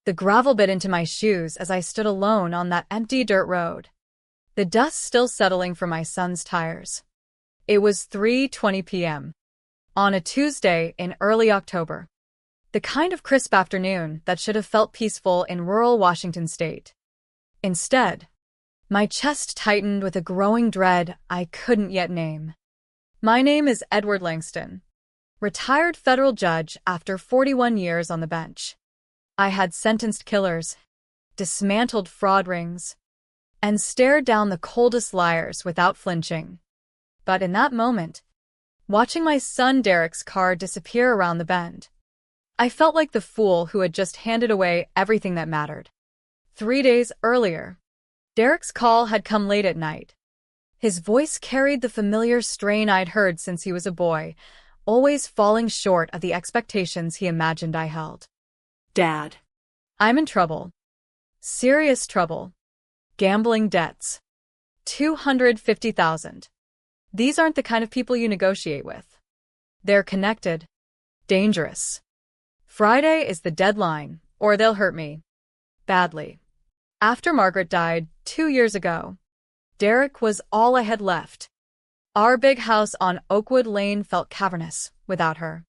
The gravel bit into my shoes as I stood alone on that empty dirt road, the dust still settling from my son's tires. It was 3:20 p.m. on a Tuesday in early October, the kind of crisp afternoon that should have felt peaceful in rural Washington state. Instead, my chest tightened with a growing dread I couldn't yet name. My name is Edward Langston, retired federal judge after 41 years on the bench. I had sentenced killers, dismantled fraud rings, and stared down the coldest liars without flinching. But in that moment, watching my son Derek's car disappear around the bend, I felt like the fool who had just handed away everything that mattered. 3 days earlier, Derek's call had come late at night. His voice carried the familiar strain I'd heard since he was a boy, always falling short of the expectations he imagined I held. "Dad, I'm in trouble. Serious trouble. Gambling debts. $250,000. These aren't the kind of people you negotiate with. They're connected. Dangerous. Friday is the deadline, or they'll hurt me. Badly. After Margaret died 2 years ago, Derek was all I had left. Our big house on Oakwood Lane felt cavernous without her.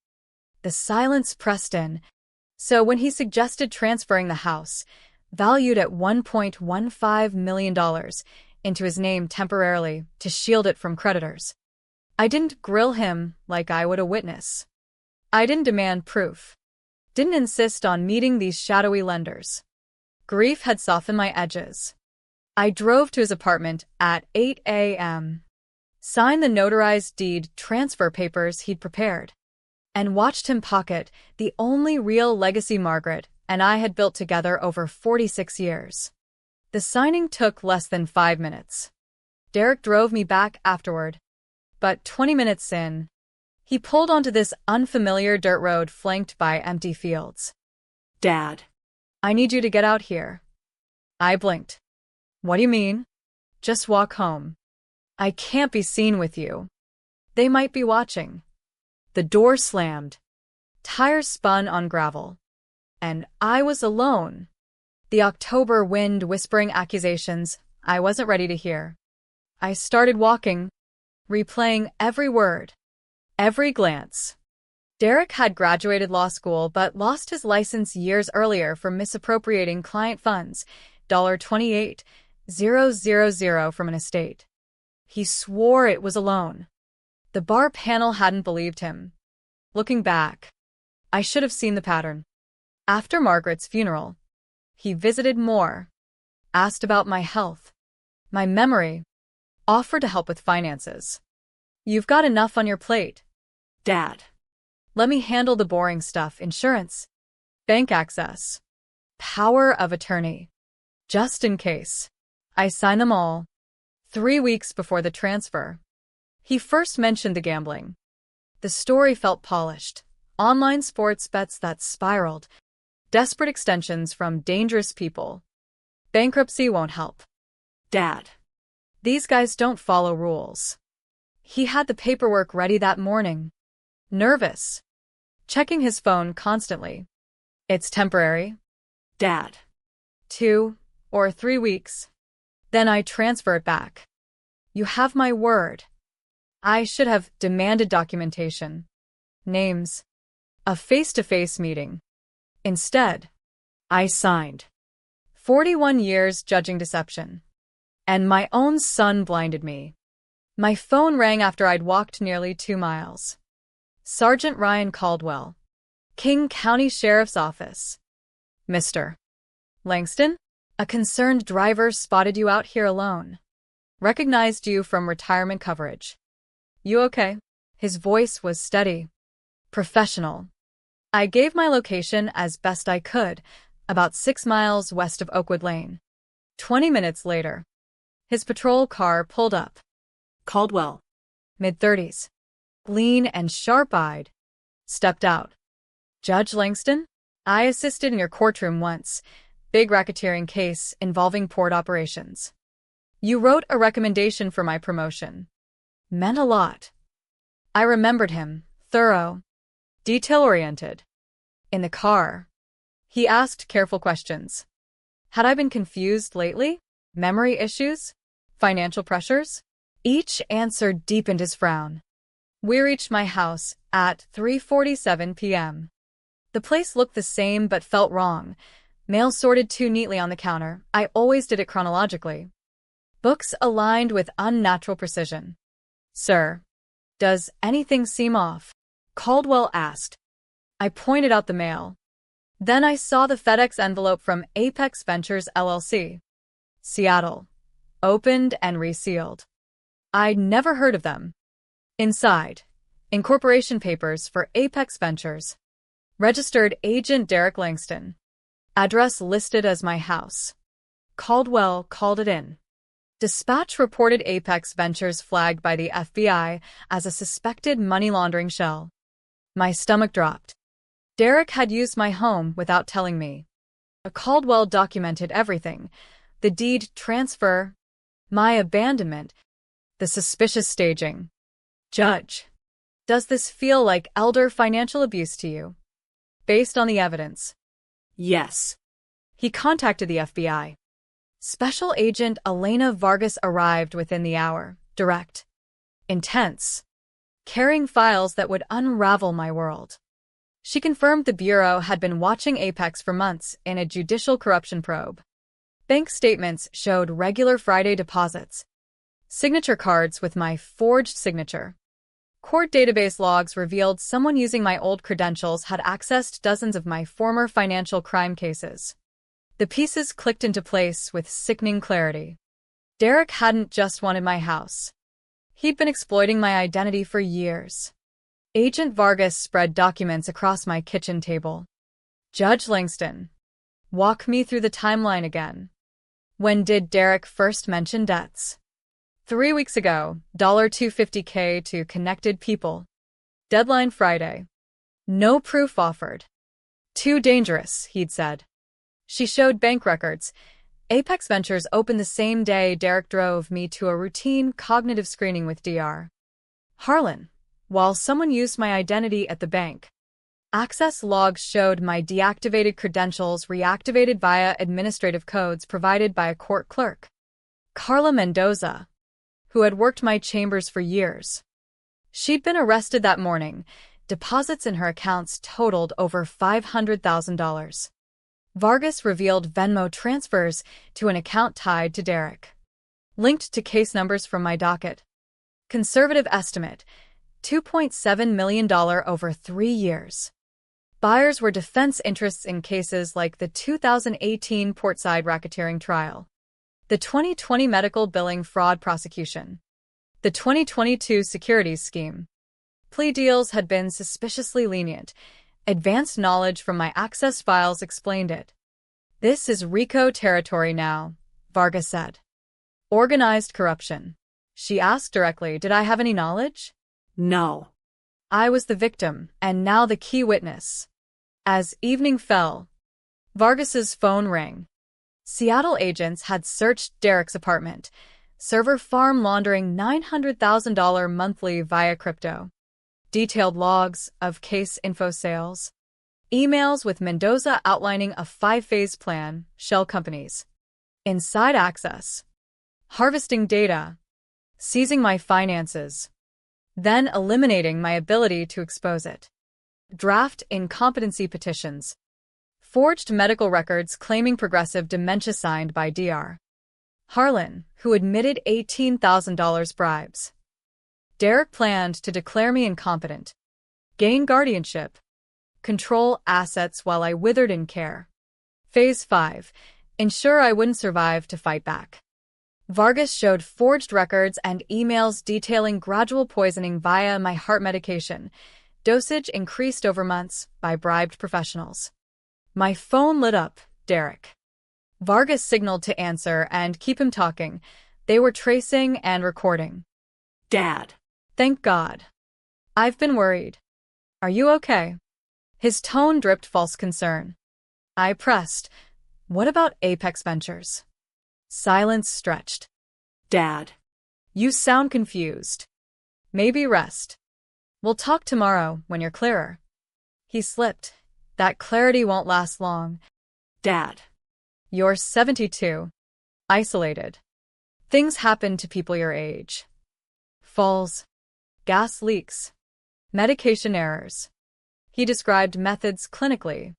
The silence pressed in, so when he suggested transferring the house, valued at $1.15 million, into his name temporarily to shield it from creditors, I didn't grill him like I would a witness. I didn't demand proof. Didn't insist on meeting these shadowy lenders. Grief had softened my edges. I drove to his apartment at 8 a.m., signed the notarized deed transfer papers he'd prepared, and watched him pocket the only real legacy Margaret and I had built together over 46 years. The signing took less than 5 minutes. Derek drove me back afterward, but 20 minutes in, he pulled onto this unfamiliar dirt road flanked by empty fields. "Dad, I need you to get out here." I blinked. "What do you mean?" "Just walk home. I can't be seen with you. They might be watching." The door slammed. Tires spun on gravel. And I was alone. The October wind whispering accusations I wasn't ready to hear. I started walking, replaying every word, every glance. Derek had graduated law school but lost his license years earlier for misappropriating client funds, $28,000 from an estate. He swore it was a loan. The bar panel hadn't believed him. Looking back, I should have seen the pattern. After Margaret's funeral, he visited more, asked about my health, my memory, offered to help with finances. "You've got enough on your plate, Dad. Let me handle the boring stuff: insurance, bank access, power of attorney. Just in case." I signed them all. 3 weeks before the transfer, he first mentioned the gambling. The story felt polished. Online sports bets that spiraled. Desperate extensions from dangerous people. Bankruptcy won't help. "Dad, these guys don't follow rules." He had the paperwork ready that morning. Nervous. Checking his phone constantly. "It's temporary, Dad. 2 or 3 weeks. Then I transfer it back. You have my word." I should have demanded documentation. Names. A face-to-face meeting. Instead, I signed. 41 years judging deception. And my own son blinded me. My phone rang after I'd walked nearly 2 miles. Sergeant Ryan Caldwell, King County Sheriff's Office. "Mr. Langston? A concerned driver spotted you out here alone. Recognized you from retirement coverage. You okay?" His voice was steady, professional. I gave my location as best I could, about 6 miles west of Oakwood Lane. 20 minutes later, his patrol car pulled up. Caldwell, mid-30s, lean and sharp-eyed, stepped out. "Judge Langston? I assisted in your courtroom once. Big racketeering case involving port operations. You wrote a recommendation for my promotion. Meant a lot." I remembered him, thorough, detail-oriented. In the car, He asked careful questions. Had I been confused lately? Memory issues? Financial pressures? Each answer deepened his frown. We reached my house at 3:47 p.m. The place looked the same but felt wrong. Mail sorted too neatly on the counter. I always did it chronologically. Books aligned with unnatural precision. Sir, does anything seem off? Caldwell asked. I pointed out the mail. Then I saw the FedEx envelope from Apex Ventures LLC. Seattle. Opened and resealed. I'd never heard of them. Inside, incorporation papers for Apex Ventures. Registered Agent Derek Langston. Address listed as my house. Caldwell called it in. Dispatch reported Apex Ventures flagged by the FBI as a suspected money laundering shell. My stomach dropped. Derek had used my home without telling me. Caldwell documented everything. The deed transfer, my abandonment, the suspicious staging. Judge, does this feel like elder financial abuse to you? Based on the evidence. Yes. He contacted the FBI. Special Agent Elena Vargas arrived within the hour, direct, intense, carrying files that would unravel my world. She confirmed the Bureau had been watching Apex for months in a judicial corruption probe. Bank statements showed regular Friday deposits, signature cards with my forged signature. Court database logs revealed someone using my old credentials had accessed dozens of my former financial crime cases. The pieces clicked into place with sickening clarity. Derek hadn't just wanted my house. He'd been exploiting my identity for years. Agent Vargas spread documents across my kitchen table. Judge Langston, walk me through the timeline again. When did Derek first mention debts? 3 weeks ago, $250K to connected people. Deadline Friday. No proof offered. Too dangerous, he'd said. She showed bank records. Apex Ventures opened the same day Derek drove me to a routine cognitive screening with Dr. Harlan, while someone used my identity at the bank. Access logs showed my deactivated credentials reactivated via administrative codes provided by a court clerk. Carla Mendoza, who had worked my chambers for years. She'd been arrested that morning. Deposits in her accounts totaled over $500,000. Vargas revealed Venmo transfers to an account tied to Derek. Linked to case numbers from my docket. Conservative estimate, $2.7 million over 3 years. Buyers were defense interests in cases like the 2018 Portside racketeering trial, the 2020 medical billing fraud prosecution, the 2022 securities scheme. Plea deals had been suspiciously lenient. Advanced knowledge from my access files explained it. This is RICO territory now, Vargas said. Organized corruption. She asked directly, did I have any knowledge? No. I was the victim, and now the key witness. As evening fell, Vargas's phone rang. Seattle agents had searched Derek's apartment, server farm laundering $900,000 monthly via crypto. Detailed logs of case info sales. Emails with Mendoza outlining a 5-phase plan, shell companies. Inside access. Harvesting data. Seizing my finances. Then eliminating my ability to expose it. Draft incompetency petitions. Forged medical records claiming progressive dementia signed by Dr. Harlan, who admitted $18,000 bribes. Derek planned to declare me incompetent, gain guardianship, control assets while I withered in care. Phase 5. Ensure I wouldn't survive to fight back. Vargas showed forged records and emails detailing gradual poisoning via my heart medication, dosage increased over months by bribed professionals. My phone lit up, Derek. Vargas signaled to answer and keep him talking. They were tracing and recording. Dad. Thank God. I've been worried. Are you okay? His tone dripped false concern. I pressed. What about Apex Ventures? Silence stretched. Dad. You sound confused. Maybe rest. We'll talk tomorrow when you're clearer. He slipped That clarity won't last long. Dad. You're 72. Isolated. Things happen to people your age. Falls. Gas leaks. Medication errors. He described methods clinically.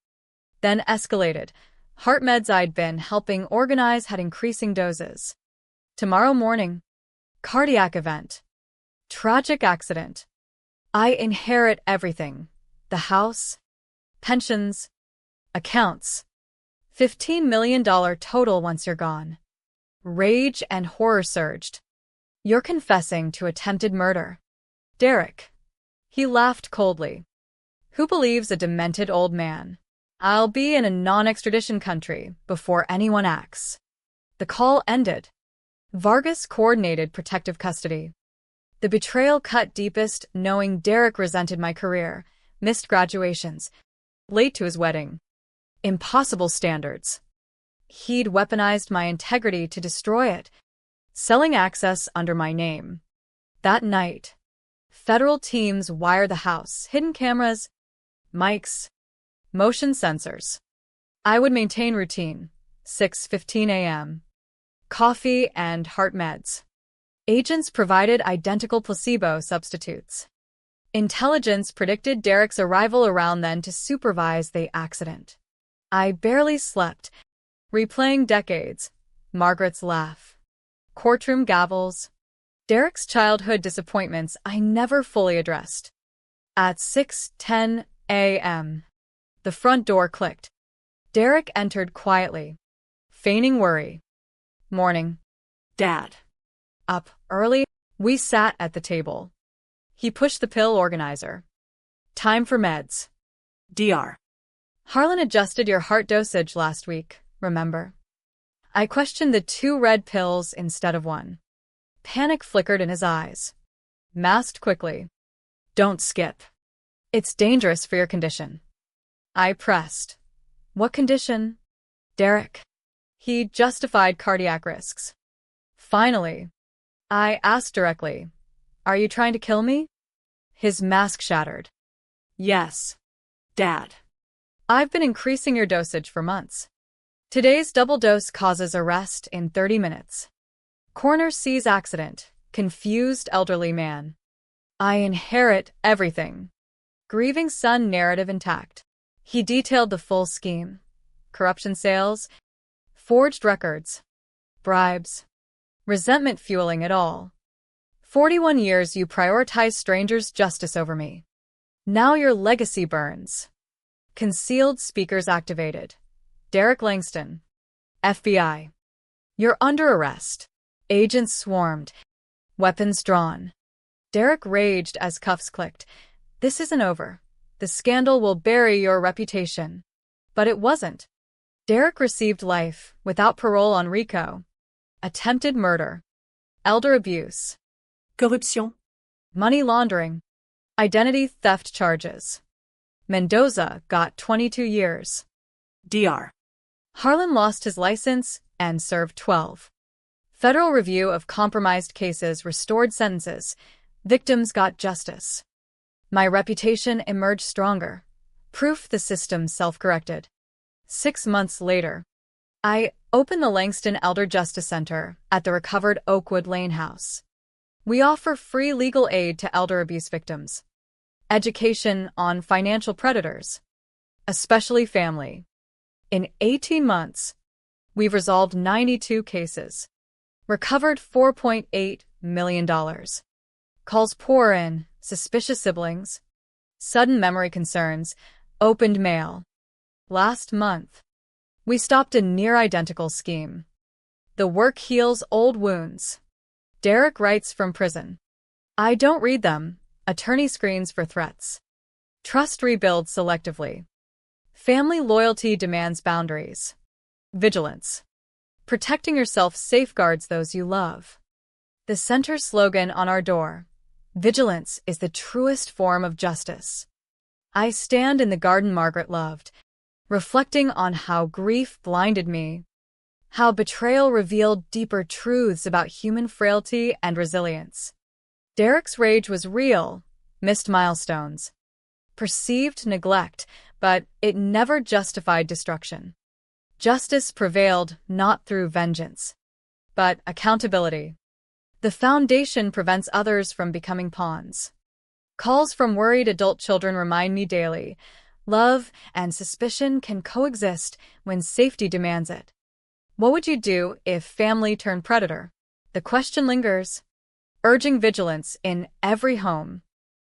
Then escalated. Heart meds I'd been helping organize had increasing doses. Tomorrow morning. Cardiac event. Tragic accident. I inherit everything. The house. Pensions. Accounts. $15 million total once you're gone. Rage and horror surged. You're confessing to attempted murder. Derek. He laughed coldly. Who believes a demented old man? I'll be in a non-extradition country before anyone acts. The call ended. Vargas coordinated protective custody. The betrayal cut deepest, knowing Derek resented my career, missed graduations, late to his wedding. Impossible standards. He'd weaponized my integrity to destroy it, selling access under my name. That night, federal teams wire the house, hidden cameras, mics, motion sensors. I would maintain routine, 6:15 a.m. Coffee and heart meds. Agents provided identical placebo substitutes. Intelligence predicted Derek's arrival around then to supervise the accident. I barely slept, replaying decades, Margaret's laugh, courtroom gavels, Derek's childhood disappointments I never fully addressed. At 6:10 a.m., the front door clicked. Derek entered quietly, feigning worry. Morning. Dad. Up early, we sat at the table. He pushed the pill organizer. Time for meds. Dr. Harlan adjusted your heart dosage last week, remember? I questioned the 2 red pills instead of 1. Panic flickered in his eyes. Masked quickly. Don't skip. It's dangerous for your condition. I pressed. What condition? Derek. He justified cardiac risks. Finally, I asked directly, are you trying to kill me? His mask shattered. Yes. Dad. I've been increasing your dosage for months. Today's double dose causes arrest in 30 minutes. Coroner sees accident, confused elderly man. I inherit everything. Grieving son narrative intact. He detailed the full scheme. Corruption sales, forged records, bribes, resentment fueling it all. 41 years you prioritize strangers' justice over me. Now your legacy burns. Concealed speakers activated. Derek Langston. FBI. You're under arrest. Agents swarmed. Weapons drawn. Derek raged as cuffs clicked. This isn't over. The scandal will bury your reputation. But it wasn't. Derek received life without parole on RICO. Attempted murder. Elder abuse. Corruption. Money laundering. Identity theft charges. Mendoza got 22 years. Dr. Harlan lost his license and served 12. Federal review of compromised cases restored sentences. Victims got justice. My reputation emerged stronger. Proof the system self-corrected. 6 months later, I opened the Langston Elder Justice Center at the recovered Oakwood Lane house. We offer free legal aid to elder abuse victims. Education on financial predators, especially family. In 18 months, we've resolved 92 cases, recovered $4.8 million. Calls pour in, suspicious siblings, sudden memory concerns, opened mail. Last month, we stopped a near-identical scheme. The work heals old wounds. Derek writes from prison. I don't read them. Attorney screens for threats. Trust rebuilds selectively. Family loyalty demands boundaries. Vigilance. Protecting yourself safeguards those you love. The center's slogan on our door, vigilance is the truest form of justice. I stand in the garden Margaret loved, reflecting on how grief blinded me, how betrayal revealed deeper truths about human frailty and resilience. Derek's rage was real, missed milestones, perceived neglect, but it never justified destruction. Justice prevailed not through vengeance, but accountability. The foundation prevents others from becoming pawns. Calls from worried adult children remind me daily, love and suspicion can coexist when safety demands it. What would you do if family turned predator? The question lingers, urging vigilance in every home.